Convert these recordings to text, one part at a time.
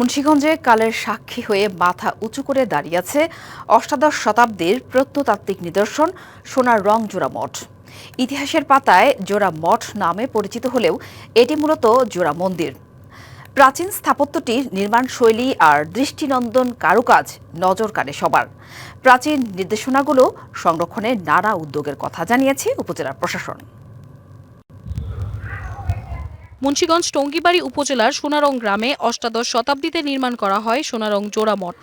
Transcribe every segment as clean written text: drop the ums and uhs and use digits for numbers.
মুন্সিগঞ্জে কালের সাক্ষী হয়ে মাথা উঁচু করে দাঁড়িয়ে আছে অষ্টাদশ শতাব্দীর প্রত্নতাত্ত্বিক নিদর্শন সোনার রং জোড়া মঠ। ইতিহাসের পাতায় জোড়া মঠ নামে পরিচিত হলেও এটি মূলত জোড়া মন্দির। প্রাচীন স্থাপত্যটির নির্মাণ শৈলী আর দৃষ্টিনন্দন কারুকাজ নজর কাড়ে সবার। প্রাচীন নির্দেশনাগুলো সংরক্ষণে নানা উদ্যোগের কথা জানিয়েছে উপজেলা প্রশাসন। মুন্সিগঞ্জ টঙ্গীবাড়ি উপজেলার সোনারং গ্রামে অষ্টাদশ শতাব্দীতে নির্মাণ করা হয় সোনারং জোড়া মঠ।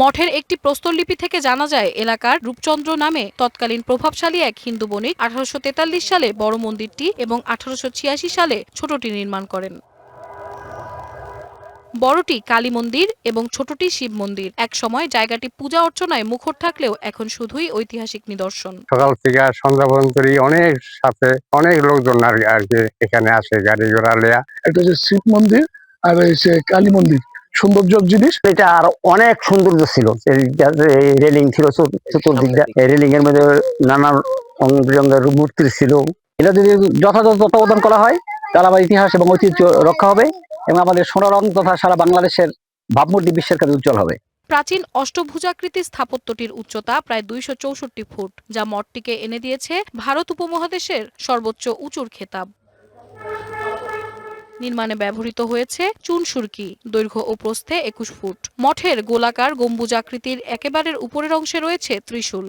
মঠের একটি প্রস্তরলিপি থেকে জানা যায় এলাকার রূপচন্দ্র নামে তৎকালীন প্রভাবশালী এক হিন্দু বণিক 1843 সালে বড় মন্দিরটি এবং 1886 সালে ছোটটি নির্মাণ করেন। বড়টি কালী মন্দির এবং ছোটটি শিব মন্দির। এক সময় জায়গাটি পূজা অর্চনায় মুখর থাকলেও এখন শুধুই ঐতিহাসিক নিদর্শন। সকাল থেকে সন্ধ্যা পর্যন্ত অনেক লোকজন আর কি এখানে আসে গাড়ি ঘোড়া লেয়া। এটা হচ্ছে শিব মন্দির আর কালী মন্দির, সৌন্দর্য জিনিস। এটা আর অনেক সৌন্দর্য ছিল, রেলিং ছিল চতুর্দিকটা, রেলিং এর মধ্যে নানা রঙের মূর্তি ছিল। এটা যদি যথাযথ তত্ত্বাবধান করা হয় তাহলে আমার ইতিহাস এবং ঐতিহ্য রক্ষা হবে এবং আমাদের সোনারং তথা সারা বাংলাদেশের ভাবমূর্তি বিশ্বের কাছে উজ্জ্বল হবে। প্রাচীন অষ্টভুজাকৃতির স্থাপত্যটির উচ্চতা প্রায় 264 ফুট, যা মঠটিকে এনে দিয়েছে ভারত উপমহাদেশের সর্বোচ্চ উঁচুর খেতাব। নির্মাণে ব্যবহৃত হয়েছে চুনসুরকি, দৈর্ঘ্য ও প্রস্থে 21 ফুট। মঠের গোলাকার গম্বুজাকৃতির একেবারের উপরের অংশে রয়েছে ত্রিশূল।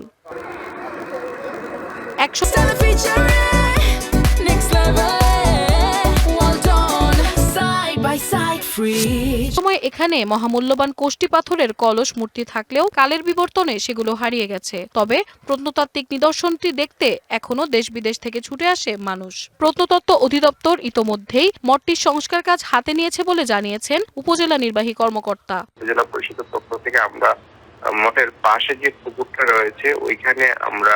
সময় এখানে মহামূল্যবান কোষ্টি পাথরের কলস মূর্তি থাকলেও কালের বিবর্তনে সেগুলো হারিয়ে গেছে। তবে প্রত্নতাত্ত্বিক নিদর্শনটি দেখতে এখনো দেশ বিদেশ থেকে ছুটে আসে মানুষ। প্রত্নতত্ত্ব অধিদপ্তর ইতোমধ্যেই মঠটির সংস্কার কাজ হাতে নিয়েছে বলে জানিয়েছেন উপজেলা নির্বাহী কর্মকর্তা। জেলা পরিষদের পক্ষ থেকে আমরা মঠের পাশে যে পুকুরটা রয়েছে ওইখানে আমরা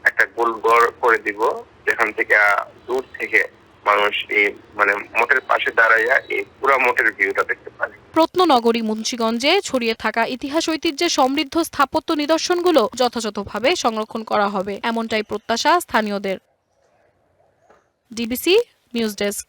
একটা গোল ঘর করে দিব, যেখান থেকে দূর থেকে মানুষ এই মঠের পাশে দাঁড়াইয়া এই পুরো মঠের ভিউটা দেখতে পারে। প্রত্ননগরী মুন্সিগঞ্জে ছড়িয়ে থাকা ইতিহাস ঐতিহ্যের সমৃদ্ধ স্থাপত্য নিদর্শনগুলো যথাযথভাবে সংরক্ষণ করা হবে, এমনটাই প্রত্যাশা স্থানীয়দের। DBC news desk.